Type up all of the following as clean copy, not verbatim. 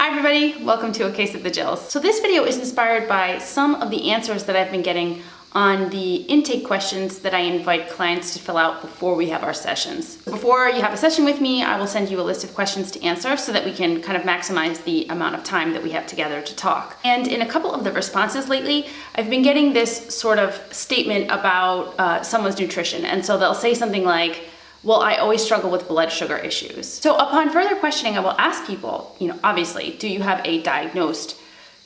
Hi everybody, welcome to A Case of the Jills. So this video is inspired by some of the answers that I've been getting on the intake questions that I invite clients to fill out before we have our sessions. Before you have a session with me, I will send you a list of questions to answer so that we can kind of maximize the amount of time that we have together to talk. And in a couple of the responses lately, I've been getting this sort of statement about someone's nutrition. And so they'll say something like, well, I always struggle with blood sugar issues. So upon further questioning, I will ask people, obviously, do you have a diagnosed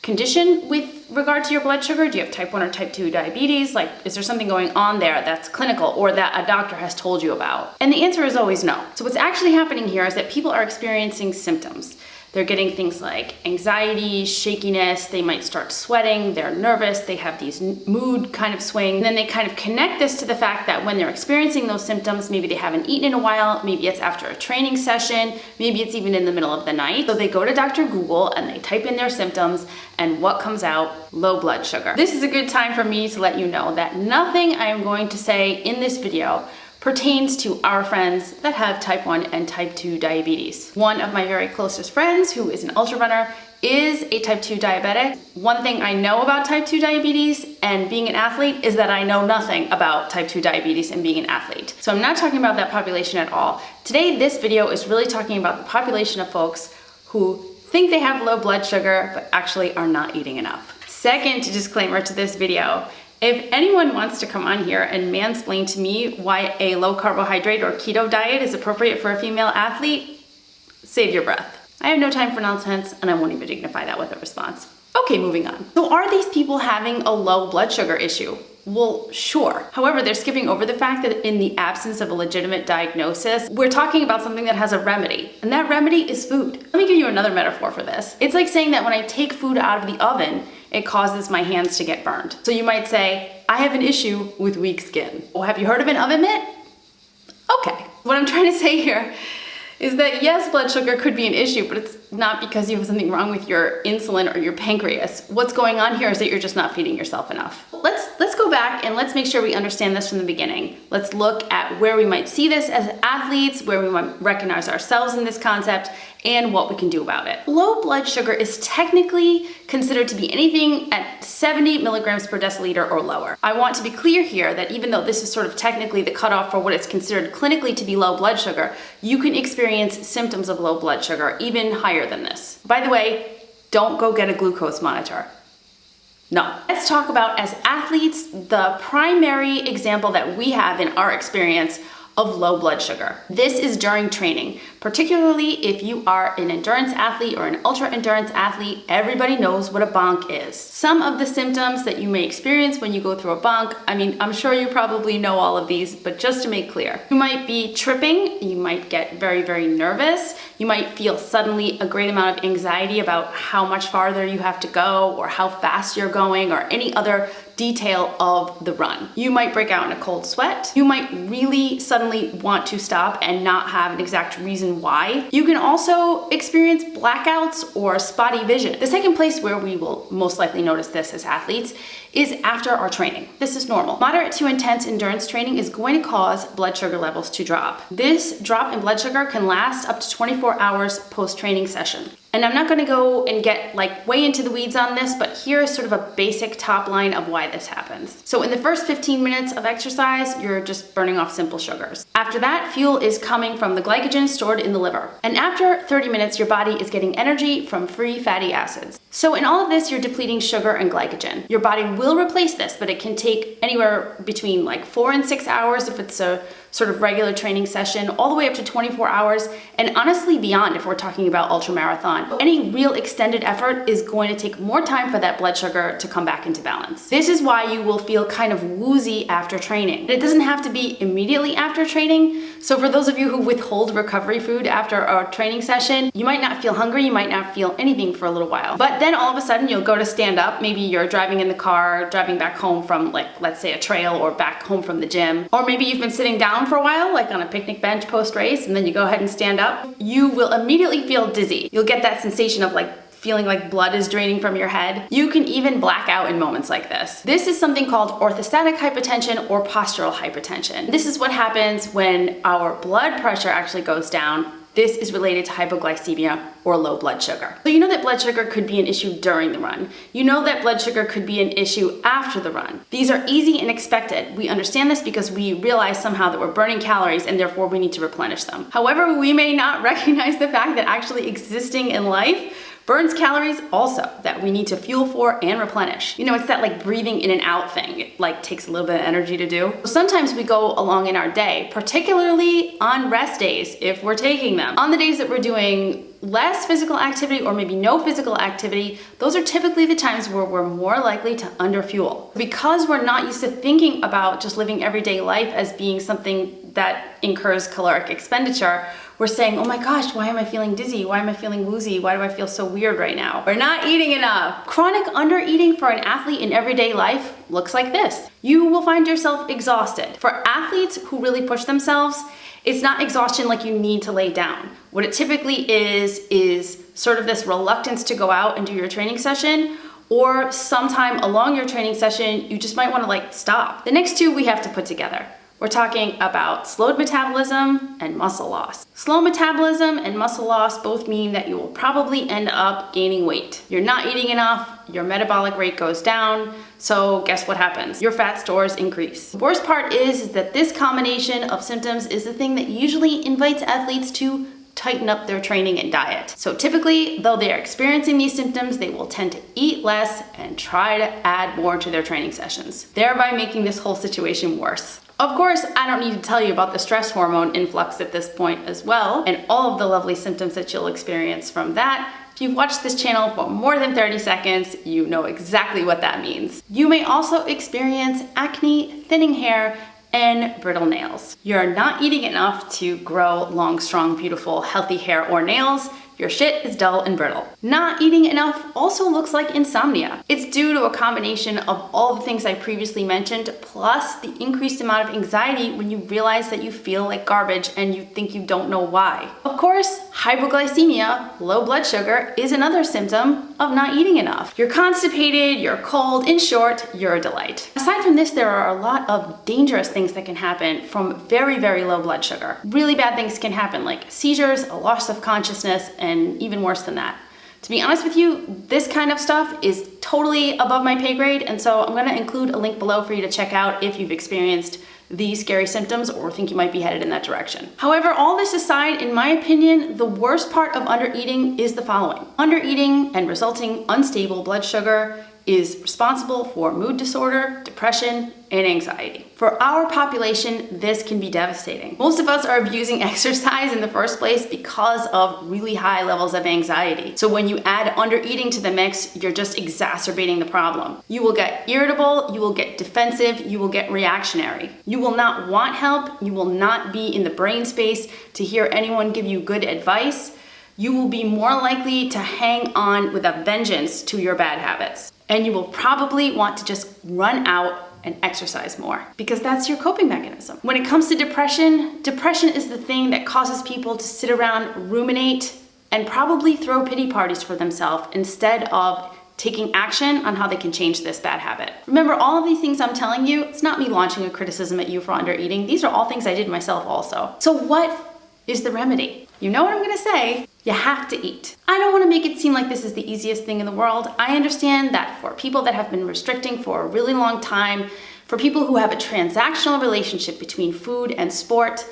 condition with regard to your blood sugar? Do you have type 1 or type 2 diabetes? Like, is there something going on there that's clinical or that a doctor has told you about? And the answer is always no. So what's actually happening here is that people are experiencing symptoms. They're getting things like anxiety, shakiness, they might start sweating, they're nervous, they have these mood kind of swings. And then they kind of connect this to the fact that when they're experiencing those symptoms, maybe they haven't eaten in a while, maybe it's after a training session, maybe it's even in the middle of the night. So they go to Dr. Google and they type in their symptoms, and what comes out? Low blood sugar. This is a good time for me to let you know that nothing I am going to say in this video pertains to our friends that have type 1 and type 2 diabetes. One of my very closest friends, who is an ultra runner, is a type 2 diabetic. One thing I know about type 2 diabetes and being an athlete is that I know nothing about type 2 diabetes and being an athlete. So I'm not talking about that population at all. Today, this video is really talking about the population of folks who think they have low blood sugar, but actually are not eating enough. Second disclaimer to this video: if anyone wants to come on here and mansplain to me why a low carbohydrate or keto diet is appropriate for a female athlete, save your breath. I have no time for nonsense, and I won't even dignify that with a response. Okay, moving on. So are these people having a low blood sugar issue? Well, sure. However, they're skipping over the fact that in the absence of a legitimate diagnosis, we're talking about something that has a remedy, and that remedy is food. Let me give you another metaphor for this. It's like saying that when I take food out of the oven, it causes my hands to get burned. So you might say, I have an issue with weak skin. Well, have you heard of an oven mitt? Okay. What I'm trying to say here is that yes, blood sugar could be an issue, but it's not because you have something wrong with your insulin or your pancreas. What's going on here is that you're just not feeding yourself enough. Let's go back and let's make sure we understand this from the beginning. Let's look at where we might see this as athletes, where we might recognize ourselves in this concept, and what we can do about it. Low blood sugar is technically considered to be anything at 70 milligrams per deciliter or lower. I want to be clear here that even though this is sort of technically the cutoff for what is considered clinically to be low blood sugar, you can experience symptoms of low blood sugar even higher than this. By the way, don't go get a glucose monitor. No. Let's talk about, as athletes, the primary example that we have in our experience of low blood sugar. This is during training, particularly if you are an endurance athlete or an ultra endurance athlete. Everybody knows what a bonk is. Some of the symptoms that you may experience when you go through a bonk, I'm sure you probably know all of these, but just to make clear, you might be tripping, you might get very, very nervous, you might feel suddenly a great amount of anxiety about how much farther you have to go or how fast you're going or any other detail of the run. You might break out in a cold sweat. You might really suddenly want to stop and not have an exact reason why. You can also experience blackouts or spotty vision. The second place where we will most likely notice this as athletes is after our training. This is normal. Moderate to intense endurance training is going to cause blood sugar levels to drop. This drop in blood sugar can last up to 24 hours post-training session. And I'm not gonna go and get way into the weeds on this, but here is sort of a basic top line of why this happens. So in the first 15 minutes of exercise, you're just burning off simple sugars. After that, fuel is coming from the glycogen stored in the liver. And after 30 minutes, your body is getting energy from free fatty acids. So in all of this, you're depleting sugar and glycogen. Your body will replace this, but it can take anywhere between 4 and 6 hours if it's a sort of regular training session, all the way up to 24 hours, and honestly beyond if we're talking about ultra marathon. Any real extended effort is going to take more time for that blood sugar to come back into balance. This is why you will feel kind of woozy after training. It doesn't have to be immediately after training. So for those of you who withhold recovery food after a training session, you might not feel hungry, you might not feel anything for a little while. But then all of a sudden you'll go to stand up. Maybe you're driving in the car, driving back home from let's say a trail or back home from the gym. Or maybe you've been sitting down for a while, on a picnic bench post-race, and then you go ahead and stand up. You will immediately feel dizzy. You'll get that sensation of feeling like blood is draining from your head. You can even black out in moments like this. This is something called orthostatic hypotension or postural hypotension. This is what happens when our blood pressure actually goes down this is related to hypoglycemia or low blood sugar. So you know that blood sugar could be an issue during the run. You know that blood sugar could be an issue after the run. These are easy and expected. We understand this because we realize somehow that we're burning calories and therefore we need to replenish them. However, we may not recognize the fact that actually existing in life burns calories also that we need to fuel for and replenish. You know, it's that like breathing in and out thing. It like takes a little bit of energy to do. Sometimes we go along in our day, particularly on rest days if we're taking them. On the days that we're doing less physical activity or maybe no physical activity, those are typically the times where we're more likely to underfuel. Because we're not used to thinking about just living everyday life as being something that incurs caloric expenditure, we're saying, oh my gosh, why am I feeling dizzy? Why am I feeling woozy? Why do I feel so weird right now? We're not eating enough. Chronic undereating for an athlete in everyday life looks like this. You will find yourself exhausted. For athletes who really push themselves, it's not exhaustion like you need to lay down. What it typically is sort of this reluctance to go out and do your training session, or sometime along your training session, you just might want to like stop. The next two we have to put together. We're talking about slowed metabolism and muscle loss. Slow metabolism and muscle loss both mean that you will probably end up gaining weight. You're not eating enough, your metabolic rate goes down, so guess what happens? Your fat stores increase. The worst part is that this combination of symptoms is the thing that usually invites athletes to tighten up their training and diet. So typically, though they are experiencing these symptoms, they will tend to eat less and try to add more to their training sessions, thereby making this whole situation worse. Of course, I don't need to tell you about the stress hormone influx at this point as well, and all of the lovely symptoms that you'll experience from that. If you've watched this channel for more than 30 seconds, you know exactly what that means. You may also experience acne, thinning hair, and brittle nails. You're not eating enough to grow long, strong, beautiful, healthy hair or nails. Your shit is dull and brittle. Not eating enough also looks like insomnia. It's due to a combination of all the things I previously mentioned, plus the increased amount of anxiety when you realize that you feel like garbage and you think you don't know why. Of course, hypoglycemia, low blood sugar, is another symptom of not eating enough. You're constipated, you're cold, in short, you're a delight. Aside from this, there are a lot of dangerous things that can happen from very, very low blood sugar. Really bad things can happen like seizures, a loss of consciousness, and even worse than that. To be honest with you, this kind of stuff is totally above my pay grade, and so I'm gonna include a link below for you to check out if you've experienced these scary symptoms or think you might be headed in that direction. However, all this aside, in my opinion, the worst part of undereating is the following. Undereating and resulting unstable blood sugar is responsible for mood disorder, depression, and anxiety. For our population, this can be devastating. Most of us are abusing exercise in the first place because of really high levels of anxiety. So when you add undereating to the mix, you're just exacerbating the problem. You will get irritable, you will get defensive, you will get reactionary. You will not want help, you will not be in the brain space to hear anyone give you good advice. You will be more likely to hang on with a vengeance to your bad habits. And you will probably want to just run out and exercise more because that's your coping mechanism. When it comes to depression, depression is the thing that causes people to sit around, ruminate, and probably throw pity parties for themselves instead of taking action on how they can change this bad habit. Remember, all of these things I'm telling you, it's not me launching a criticism at you for undereating. These are all things I did myself also. So what is the remedy? You know what I'm gonna say. You have to eat. I don't want to make it seem like this is the easiest thing in the world. I understand that for people that have been restricting for a really long time, for people who have a transactional relationship between food and sport,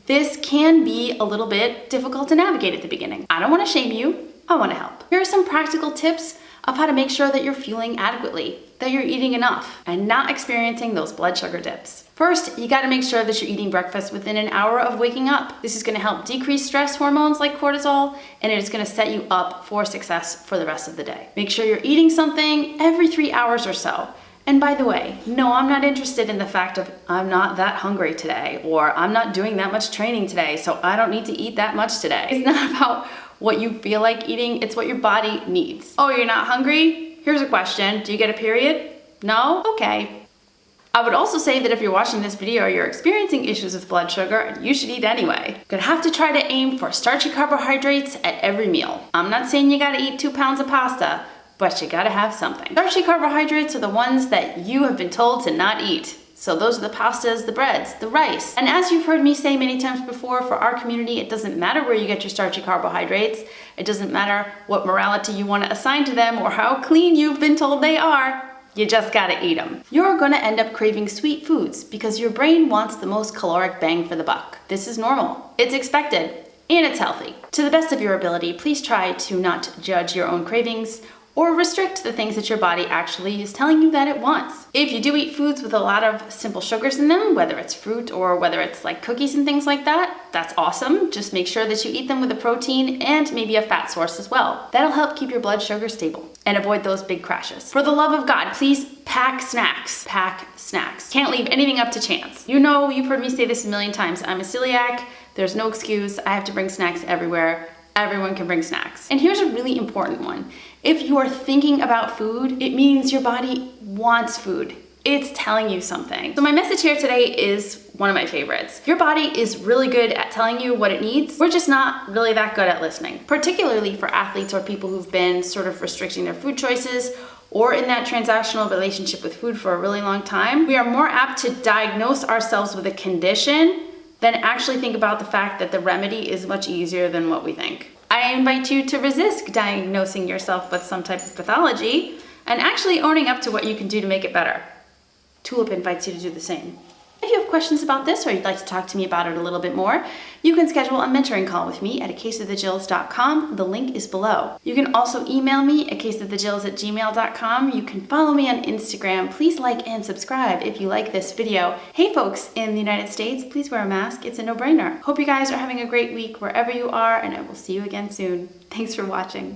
this can be a little bit difficult to navigate at the beginning. I don't want to shame you. I want to help. Here are some practical tips of how to make sure that you're fueling adequately, that you're eating enough, and not experiencing those blood sugar dips. First, you gotta make sure that you're eating breakfast within an hour of waking up. This is gonna help decrease stress hormones like cortisol, and it is gonna set you up for success for the rest of the day. Make sure you're eating something every 3 hours or so. And by the way, no, I'm not interested in the fact of I'm not that hungry today, or I'm not doing that much training today, so I don't need to eat that much today. It's not about what you feel like eating, it's what your body needs. Oh, you're not hungry? Here's a question. Do you get a period? No? Okay. I would also say that if you're watching this video, you're experiencing issues with blood sugar, and you should eat anyway. You're gonna have to try to aim for starchy carbohydrates at every meal. I'm not saying you gotta eat 2 pounds of pasta, but you gotta have something. Starchy carbohydrates are the ones that you have been told to not eat. So those are the pastas, the breads, the rice. And as you've heard me say many times before, for our community, it doesn't matter where you get your starchy carbohydrates. It doesn't matter what morality you want to assign to them or how clean you've been told they are. You just gotta eat them. You're gonna end up craving sweet foods because your brain wants the most caloric bang for the buck. This is normal. It's expected. And it's healthy. To the best of your ability, please try to not judge your own cravings or restrict the things that your body actually is telling you that it wants. If you do eat foods with a lot of simple sugars in them, whether it's fruit or whether it's like cookies and things like that, that's awesome. Just make sure that you eat them with a protein and maybe a fat source as well. That'll help keep your blood sugar stable and avoid those big crashes. For the love of God, please pack snacks. Pack snacks. Can't leave anything up to chance. You know, you've heard me say this a million times. I'm a celiac. There's no excuse. I have to bring snacks everywhere. Everyone can bring snacks. And here's a really important one. If you are thinking about food, it means your body wants food. It's telling you something. So my message here today is one of my favorites. Your body is really good at telling you what it needs. We're just not really that good at listening, particularly for athletes or people who've been sort of restricting their food choices or in that transactional relationship with food for a really long time. We are more apt to diagnose ourselves with a condition than actually think about the fact that the remedy is much easier than what we think. I invite you to resist diagnosing yourself with some type of pathology and actually owning up to what you can do to make it better. Tulip invites you to do the same. If you have questions about this or you'd like to talk to me about it a little bit more, you can schedule a mentoring call with me at acaseofthejills.com. The link is below. You can also email me at acaseofthejills@gmail.com. You can follow me on Instagram. Please like and subscribe if you like this video. Hey folks in the United States, please wear a mask. It's a no-brainer. Hope you guys are having a great week wherever you are, and I will see you again soon. Thanks for watching.